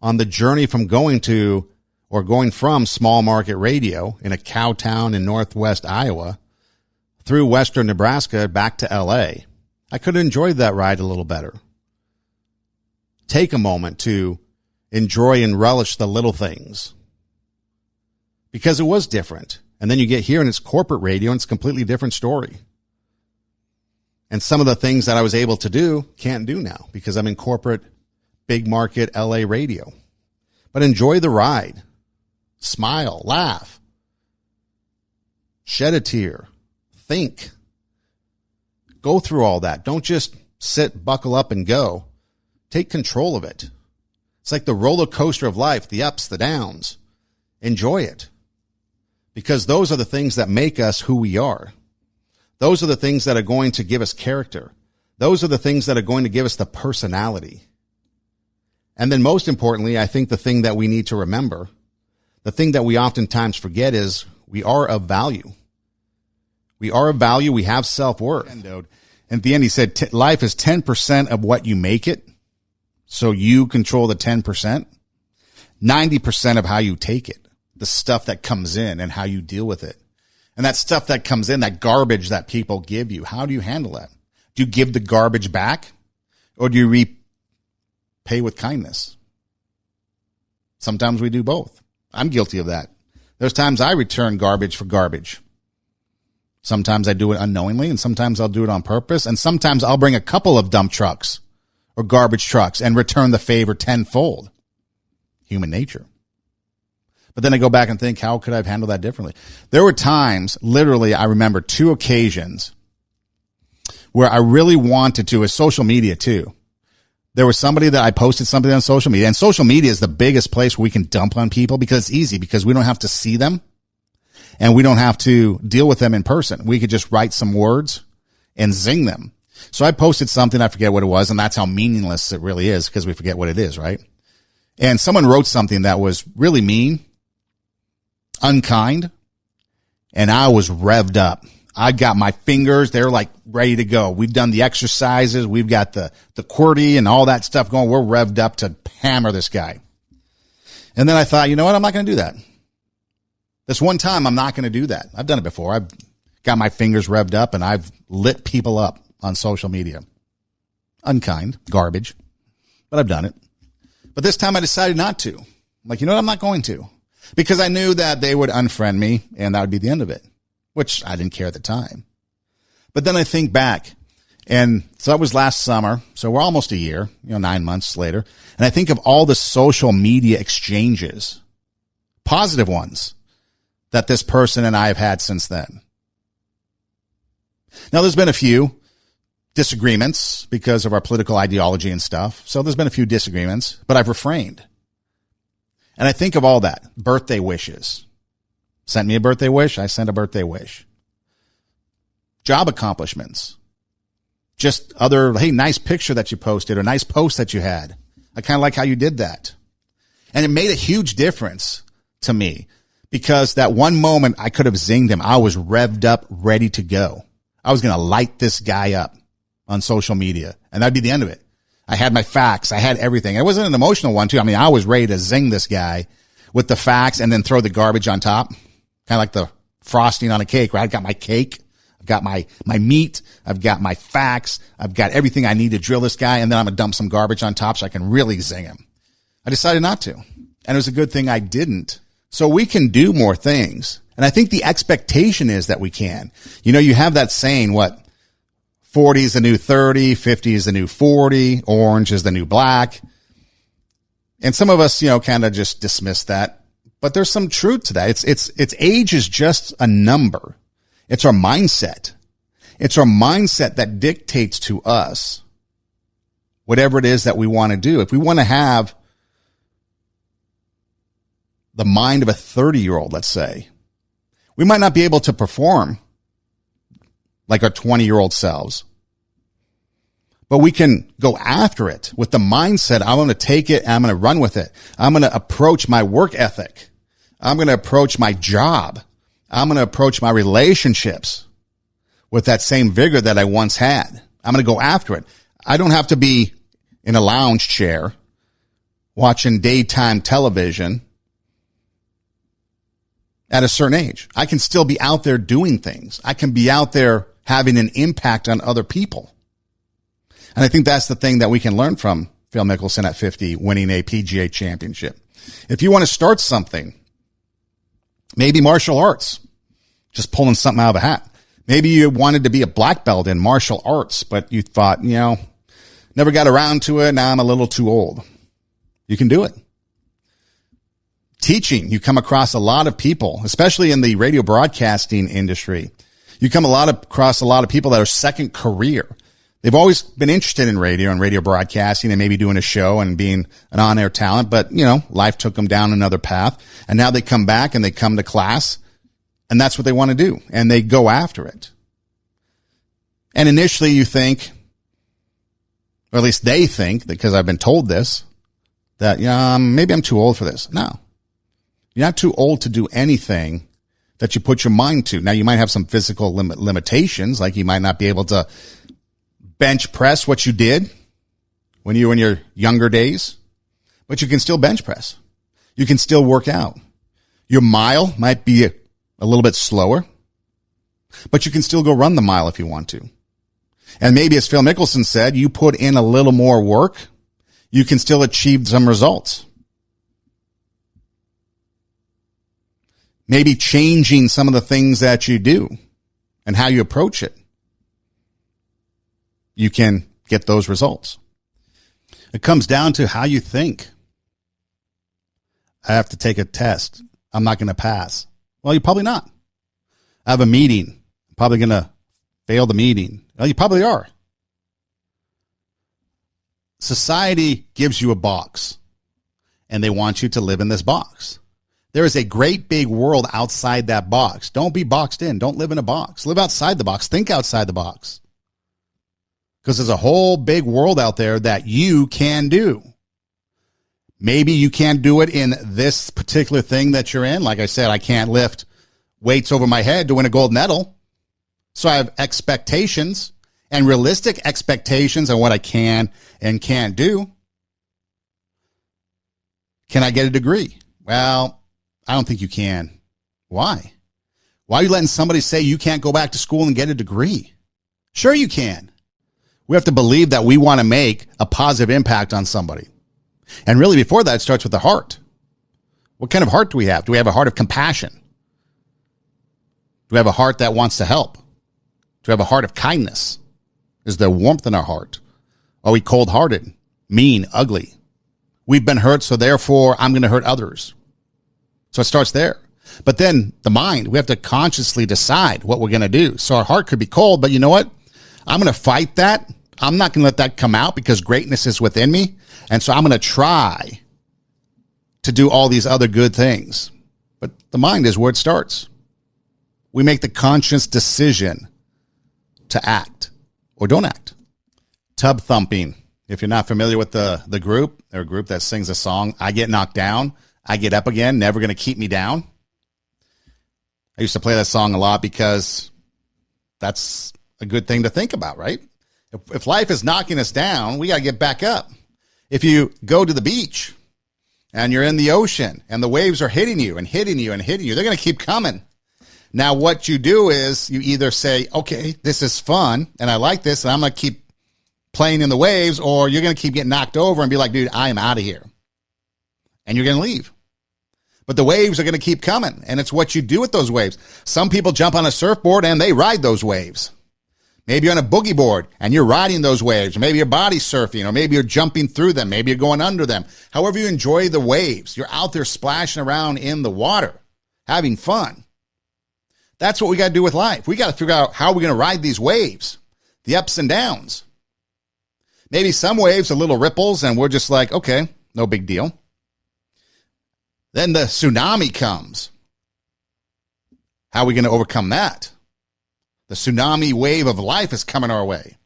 on the journey from going to or going from small market radio in a cow town in northwest Iowa through western Nebraska back to LA. I could have enjoyed that ride a little better. Take a moment to enjoy and relish the little things, because it was different. And then you get here and it's corporate radio and it's a completely different story. And some of the things that I was able to do can't do now because I'm in corporate big market LA radio. But enjoy the ride. Smile, laugh, shed a tear, think. Go through all that. Don't just sit, buckle up, and go. Take control of it. It's like the roller coaster of life, the ups, the downs. Enjoy it. Because those are the things that make us who we are. Those are the things that are going to give us character. Those are the things that are going to give us the personality. And then most importantly, I think the thing that we need to remember, the thing that we oftentimes forget is we are of value. We are of value. We have self-worth. And at the end, he said, life is 10% of what you make it. So you control the 10%, 90% of how you take it, the stuff that comes in and how you deal with it. And that stuff that comes in, that garbage that people give you, how do you handle that? Do you give the garbage back, or do you repay with kindness? Sometimes we do both. I'm guilty of that. There's times I return garbage for garbage. Sometimes I do it unknowingly, and sometimes I'll do it on purpose. And sometimes I'll bring a couple of dump trucks or garbage trucks and return the favor tenfold. Human nature. But then I go back and think, how could I have handled that differently? There were times, literally, I remember 2 occasions where I really wanted to, with social media too. There was somebody that I posted something on social media, and social media is the biggest place where we can dump on people because it's easy, because we don't have to see them and we don't have to deal with them in person. We could just write some words and zing them. So I posted something, I forget what it was, and that's how meaningless it really is, because we forget what it is, right? And someone wrote something that was really mean, unkind, and I was revved up. I got my fingers, they're like ready to go. We've done the exercises, we've got the QWERTY and all that stuff going. We're revved up to hammer this guy. And then I thought, you know what? I'm not going to do that. This one time, I'm not going to do that. I've done it before. I've got my fingers revved up and I've lit people up on social media. Unkind, garbage, but I've done it. But this time I decided not to. I'm like, you know what? I'm not going to, because I knew that they would unfriend me and that would be the end of it, which I didn't care at the time. But then I think back, and so that was last summer. So we're almost a year, 9 months later. And I think of all the social media exchanges, positive ones, that this person and I have had since then. Now, there's been a few disagreements because of our political ideology and stuff. So there's been a few disagreements, but I've refrained. And I think of all that. Birthday wishes. Sent me a birthday wish, I sent a birthday wish. Job accomplishments. Just other, hey, nice picture that you posted or nice post that you had. I kind of like how you did that. And it made a huge difference to me, because that one moment I could have zinged him. I was revved up, ready to go. I was going to light this guy up on social media, and that'd be the end of it. I had my facts. I had everything. It wasn't an emotional one, too. I mean, I was ready to zing this guy with the facts and then throw the garbage on top. Kind of like the frosting on a cake, right? I've got my cake. I've got my meat. I've got my facts. I've got everything I need to drill this guy, and then I'm going to dump some garbage on top so I can really zing him. I decided not to, and it was a good thing I didn't. So we can do more things. And I think the expectation is that we can. You have that saying, 40 is the new 30, 50 is the new 40, orange is the new black. And some of us, kind of just dismiss that. But there's some truth to that. It's age is just a number. It's our mindset. It's our mindset that dictates to us whatever it is that we want to do. If we want to have the mind of a 30-year-old, let's say, we might not be able to perform like our 20-year-old selves, but we can go after it with the mindset, I'm going to take it and I'm going to run with it. I'm going to approach my work ethic. I'm going to approach my job. I'm going to approach my relationships with that same vigor that I once had. I'm going to go after it. I don't have to be in a lounge chair watching daytime television at a certain age. I can still be out there doing things. I can be out there having an impact on other people. And I think that's the thing that we can learn from Phil Mickelson at 50, winning a PGA championship. If you want to start something, maybe martial arts, just pulling something out of a hat. Maybe you wanted to be a black belt in martial arts, but you thought, never got around to it. Now I'm a little too old. You can do it. Teaching, you come across a lot of people, especially in the radio broadcasting industry. You come across a lot of people that are second career. They've always been interested in radio and radio broadcasting and maybe doing a show and being an on-air talent, but, life took them down another path. And now they come back and they come to class, and that's what they want to do, and they go after it. And initially you think, or at least they think, because I've been told this, that, maybe I'm too old for this. No. You're not too old to do anything that you put your mind to. Now, you might have some physical limitations, like you might not be able to bench press what you did when you were in your younger days, but you can still bench press. You can still work out. Your mile might be a little bit slower, but you can still go run the mile if you want to. And maybe, as Phil Mickelson said, you put in a little more work, you can still achieve some results. Maybe changing some of the things that you do and how you approach it, you can get those results. It comes down to how you think. I have to take a test. I'm not going to pass. Well, you're probably not. I have a meeting. I'm probably going to fail the meeting. Well, you probably are. Society gives you a box, and they want you to live in this box. There is a great big world outside that box. Don't be boxed in. Don't live in a box. Live outside the box. Think outside the box. Because there's a whole big world out there that you can do. Maybe you can't do it in this particular thing that you're in. Like I said, I can't lift weights over my head to win a gold medal. So I have expectations and realistic expectations on what I can and can't do. Can I get a degree? Well, I don't think you can. Why? Why are you letting somebody say you can't go back to school and get a degree? Sure you can. We have to believe that we want to make a positive impact on somebody. And really, before that, it starts with the heart. What kind of heart do we have? Do we have a heart of compassion? Do we have a heart that wants to help? Do we have a heart of kindness? Is there warmth in our heart? Are we cold-hearted, mean, ugly? We've been hurt, so therefore I'm going to hurt others. So it starts there. But then the mind, we have to consciously decide what we're going to do. So our heart could be cold, but you know what? I'm going to fight that. I'm not going to let that come out because greatness is within me. And so I'm going to try to do all these other good things. But the mind is where it starts. We make the conscious decision to act or don't act. Tub thumping. If you're not familiar with the group, they're a group that sings a song, I get knocked down, I get up again, never going to keep me down. I used to play that song a lot because that's a good thing to think about, right? If life is knocking us down, we got to get back up. If you go to the beach and you're in the ocean and the waves are hitting you and hitting you and hitting you, they're going to keep coming. Now, what you do is you either say, okay, this is fun and I like this and I'm going to keep playing in the waves, or you're going to keep getting knocked over and be like, dude, I am out of here. And you're going to leave. But the waves are going to keep coming, and it's what you do with those waves. Some people jump on a surfboard and they ride those waves. Maybe you're on a boogie board and you're riding those waves. Maybe you're body surfing, or maybe you're jumping through them. Maybe you're going under them. However you enjoy the waves, you're out there splashing around in the water, having fun. That's what we got to do with life. We got to figure out how we're going to ride these waves, the ups and downs. Maybe some waves are little ripples and we're just like, okay, no big deal. Then the tsunami comes. How are we going to overcome that? The tsunami wave of life is coming our way.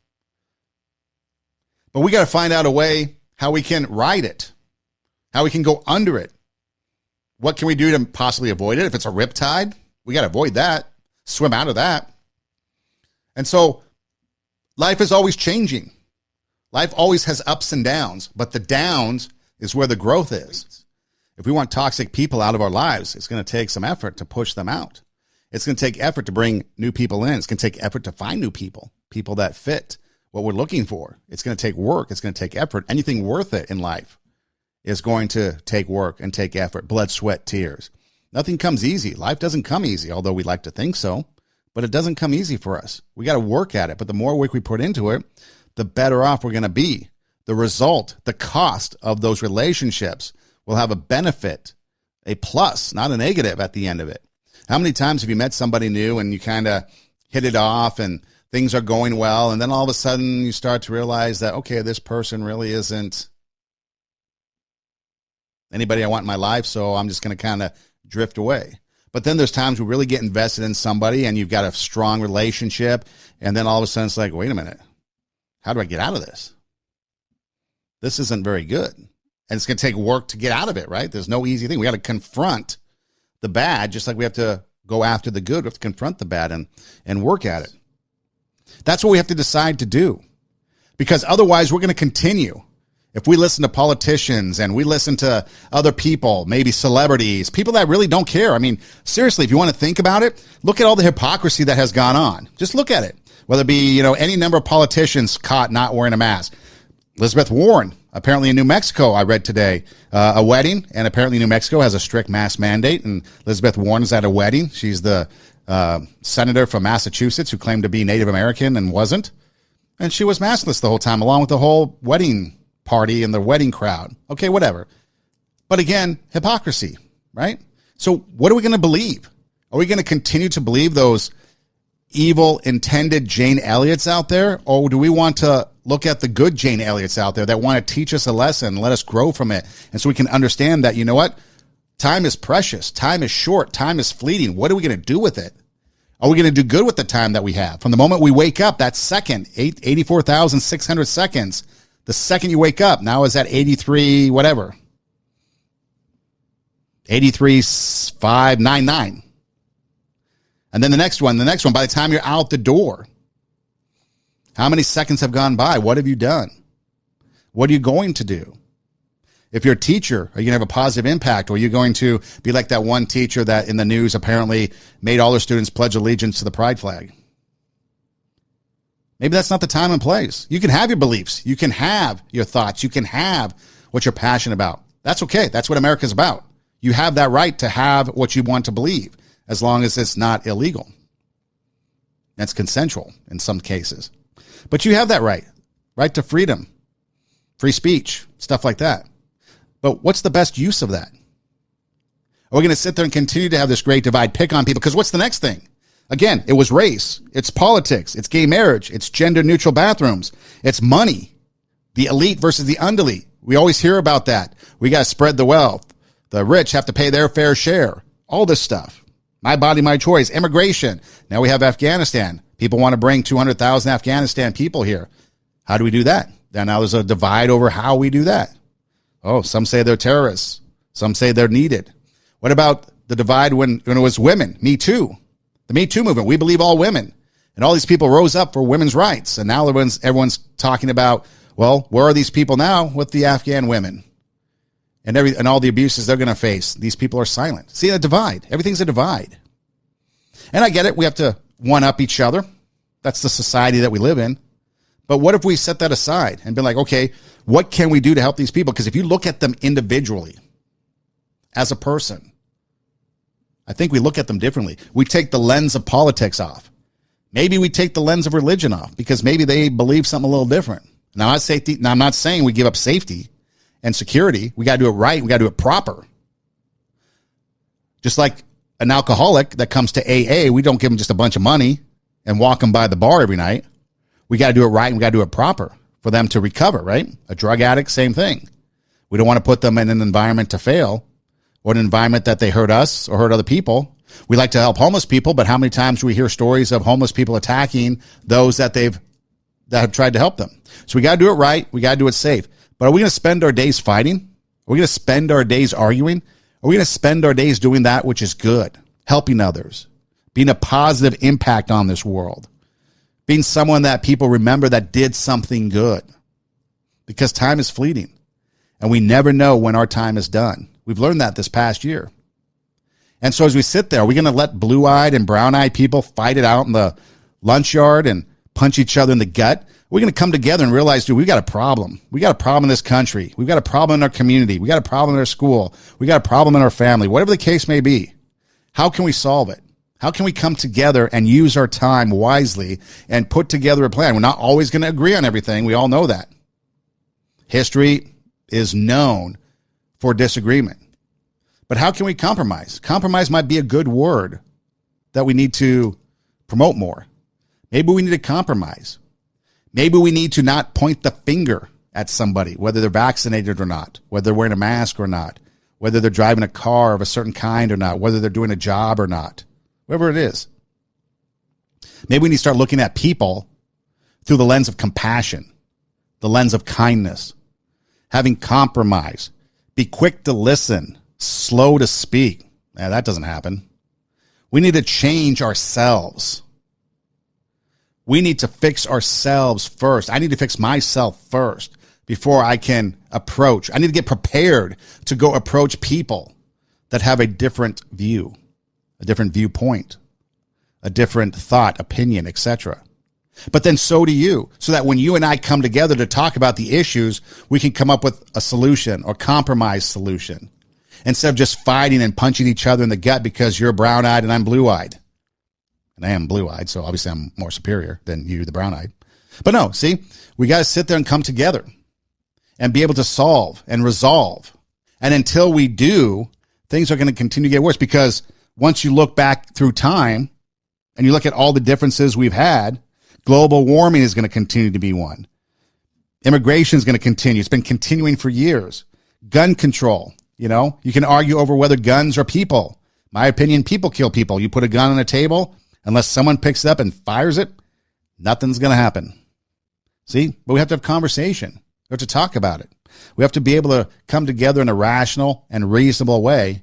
But we got to find out a way how we can ride it, how we can go under it. What can we do to possibly avoid it? If it's a riptide, we got to avoid that, swim out of that. And so life is always changing. Life always has ups and downs, but the downs is where the growth is. If we want toxic people out of our lives, it's going to take some effort to push them out. It's going to take effort to bring new people in. It's going to take effort to find new people, people that fit what we're looking for. It's going to take work. It's going to take effort. Anything worth it in life is going to take work and take effort, blood, sweat, tears. Nothing comes easy. Life doesn't come easy, although we like to think so, but it doesn't come easy for us. We got to work at it, but the more work we put into it, the better off we're going to be. The result, the cost of those relationships will have a benefit, a plus, not a negative at the end of it. How many times have you met somebody new and you kind of hit it off and things are going well, and then all of a sudden you start to realize that, okay, this person really isn't anybody I want in my life, so I'm just going to kind of drift away. But then there's times we really get invested in somebody and you've got a strong relationship, and then all of a sudden it's like, wait a minute, how do I get out of this? This isn't very good. And it's going to take work to get out of it, right? There's no easy thing. We got to confront the bad, just like we have to go after the good. We have to confront the bad and work at it. That's what we have to decide to do, because otherwise we're going to continue. If we listen to politicians and we listen to other people, maybe celebrities, people that really don't care. I mean, seriously, if you want to think about it, look at all the hypocrisy that has gone on. Just look at it. Whether it be, any number of politicians caught not wearing a mask. Elizabeth Warren, apparently in New Mexico, I read today, a wedding, and apparently New Mexico has a strict mask mandate, and Elizabeth Warren is at a wedding. She's the senator from Massachusetts who claimed to be Native American and wasn't. And she was maskless the whole time, along with the whole wedding party and the wedding crowd. Okay, whatever. But again, hypocrisy, right? So what are we going to believe? Are we going to continue to believe those evil intended Jane Elliots out there? Or do we want to look at the good Jane Elliots out there that want to teach us a lesson, let us grow from it? And so we can understand that, you know what? Time is precious. Time is short. Time is fleeting. What are we going to do with it? Are we going to do good with the time that we have? From the moment we wake up, that second, 84,600 seconds, the second you wake up, now is at 83, whatever. 83,599. And then the next one, by the time you're out the door, how many seconds have gone by? What have you done? What are you going to do? If you're a teacher, are you going to have a positive impact? Or are you going to be like that one teacher that in the news apparently made all their students pledge allegiance to the pride flag? Maybe that's not the time and place. You can have your beliefs. You can have your thoughts. You can have what you're passionate about. That's okay. That's what America's about. You have that right to have what you want to believe, as long as it's not illegal. That's consensual in some cases. But you have that right to freedom, free speech, stuff like that. But what's the best use of that? Are we going to sit there and continue to have this great divide, pick on people? Because what's the next thing? Again, it was race, it's politics, it's gay marriage, it's gender neutral bathrooms, it's money, the elite versus the undelete. We always hear about that. We got to spread the wealth. The rich have to pay their fair share. All this stuff. My body, my choice. Immigration. Now we have Afghanistan. People want to bring 200,000 Afghanistan people here. How do we do that? Now there's a divide over how we do that. Oh, some say they're terrorists. Some say they're needed. What about the divide when it was women? Me Too. The Me Too movement. We believe all women. And all these people rose up for women's rights. And now everyone's talking about, well, where are these people now with the Afghan women? And all the abuses they're going to face. These people are silent. See, a divide. Everything's a divide. And I get it. We have to one-up each other. That's the society that we live in. But what if we set that aside and be like, okay, what can we do to help these people? Because if you look at them individually, as a person, I think we look at them differently. We take the lens of politics off. Maybe we take the lens of religion off because maybe they believe something a little different. Now, I'm not saying we give up safety and security. We got to do it right. We got to do it proper. Just like an alcoholic that comes to AA, we don't give them just a bunch of money and walk them by the bar every night. We got to do it right and we got to do it proper for them to recover, right? A drug addict, same thing. We don't want to put them in an environment to fail or an environment that they hurt us or hurt other people. We like to help homeless people, but how many times do we hear stories of homeless people attacking those that have tried to help them? So we got to do it right. We got to do it safe. But are we going to spend our days fighting? Are we going to spend our days arguing? Are we going to spend our days doing that which is good, helping others, being a positive impact on this world, being someone that people remember that did something good? Because time is fleeting, and we never know when our time is done. We've learned that this past year. And so as we sit there, are we going to let blue-eyed and brown-eyed people fight it out in the lunch yard and punch each other in the gut? We're going to come together and realize, dude, we've got a problem. We got a problem in this country. We've got a problem in our community. We got a problem in our school. We got a problem in our family. Whatever the case may be, how can we solve it? How can we come together and use our time wisely and put together a plan? We're not always going to agree on everything. We all know that. History is known for disagreement. But how can we compromise? Compromise might be a good word that we need to promote more. Maybe we need to compromise. Maybe we need to not point the finger at somebody, whether they're vaccinated or not, whether they're wearing a mask or not, whether they're driving a car of a certain kind or not, whether they're doing a job or not, whatever it is. Maybe we need to start looking at people through the lens of compassion, the lens of kindness, having compromise, be quick to listen, slow to speak. Now, that doesn't happen. We need to change ourselves. We need to fix ourselves first. I need to fix myself first before I can approach. I need to get prepared to go approach people that have a different view, a different viewpoint, a different thought, opinion, etc. But then so do you, so that when you and I come together to talk about the issues, we can come up with a solution or compromise solution instead of just fighting and punching each other in the gut because you're brown-eyed and I'm blue-eyed. And I am blue-eyed, so obviously I'm more superior than you, the brown-eyed. But no, see, we got to sit there and come together and be able to solve and resolve. And until we do, things are going to continue to get worse, because once you look back through time and you look at all the differences we've had, global warming is going to continue to be one. Immigration is going to continue. It's been continuing for years. Gun control, you can argue over whether guns are people. My opinion, people kill people. You put a gun on a table, unless someone picks it up and fires it, nothing's going to happen. See? But we have to have conversation. We have to talk about it. We have to be able to come together in a rational and reasonable way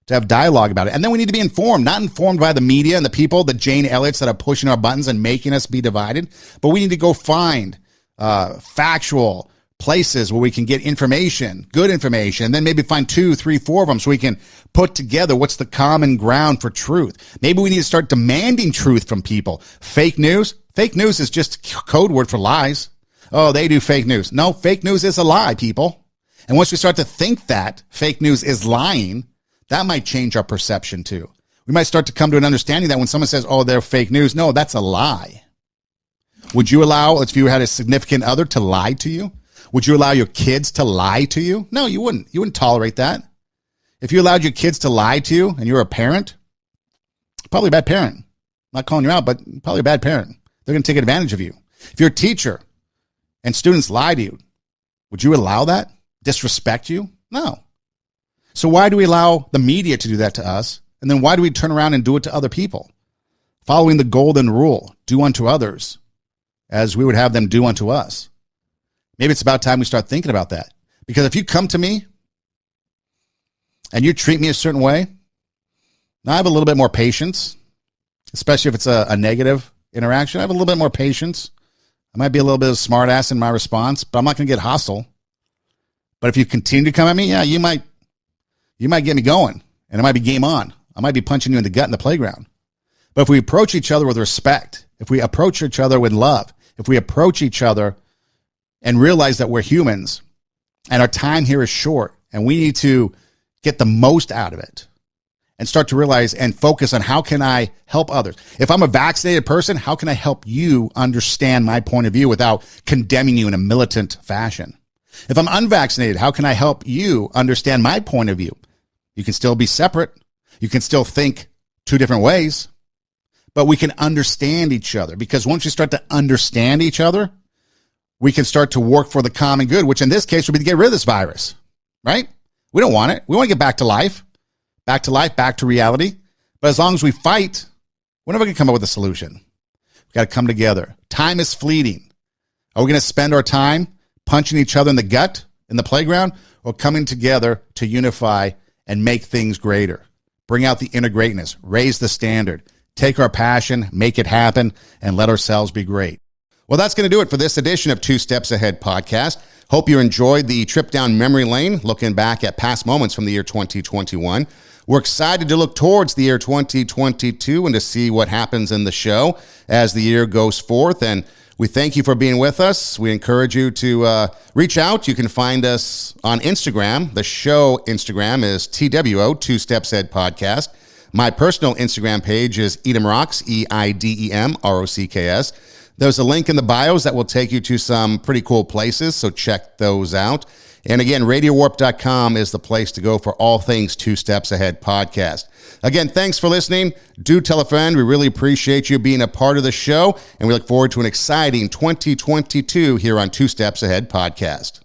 to have dialogue about it. And then we need to be informed, not informed by the media and the people, the Jane Elliots that are pushing our buttons and making us be divided. But we need to go find factual places where we can get information, good information, and then maybe find 2, 3, 4 of them so we can put together what's the common ground for truth. Maybe we need to start demanding truth from people. Fake news is just a code word for lies. Oh, they do fake news. No, fake news is a lie, people. And once we start to think that fake news is lying, that might change our perception too. We might start to come to an understanding that when someone says, oh, they're fake news, no, that's a lie. Would you allow, if you had a significant other, to lie to you? Would you allow your kids to lie to you? No, you wouldn't. You wouldn't tolerate that. If you allowed your kids to lie to you and you're a parent, probably a bad parent. I'm not calling you out, but probably a bad parent. They're going to take advantage of you. If you're a teacher and students lie to you, would you allow that? Disrespect you? No. So why do we allow the media to do that to us? And then why do we turn around and do it to other people? Following the golden rule, do unto others as we would have them do unto us. Maybe it's about time we start thinking about that. Because if you come to me and you treat me a certain way, I have a little bit more patience, especially if it's a negative interaction. I have a little bit more patience. I might be a little bit of a smart ass in my response, but I'm not going to get hostile. But if you continue to come at me, yeah, you might get me going, and it might be game on. I might be punching you in the gut in the playground. But if we approach each other with respect, if we approach each other with love, if we approach each other and realize that we're humans and our time here is short and we need to get the most out of it and start to realize and focus on how can I help others. If I'm a vaccinated person, how can I help you understand my point of view without condemning you in a militant fashion? If I'm unvaccinated, how can I help you understand my point of view? You can still be separate. You can still think 2 different ways, but we can understand each other, because once we start to understand each other, we can start to work for the common good, which in this case would be to get rid of this virus, right? We don't want it. We want to get back to life, back to reality. But as long as we fight, we're never going to come up with a solution. We've got to come together. Time is fleeting. Are we going to spend our time punching each other in the gut in the playground, or coming together to unify and make things greater? Bring out the inner greatness, raise the standard, take our passion, make it happen, and let ourselves be great. Well, that's going to do it for this edition of 2 Steps Ahead podcast. Hope you enjoyed the trip down memory lane, looking back at past moments from the year 2021. We're excited to look towards the year 2022 and to see what happens in the show as the year goes forth. And we thank you for being with us. We encourage you to reach out. You can find us on Instagram. The show Instagram is TWO, Two Steps Ahead Podcast. My personal Instagram page is Edem Rocks, EIDEM ROCKS. There's a link in the bios that will take you to some pretty cool places, so check those out. And again, RadioWarp.com is the place to go for all things Two Steps Ahead podcast. Again, thanks for listening. Do tell a friend. We really appreciate you being a part of the show, and we look forward to an exciting 2022 here on Two Steps Ahead podcast.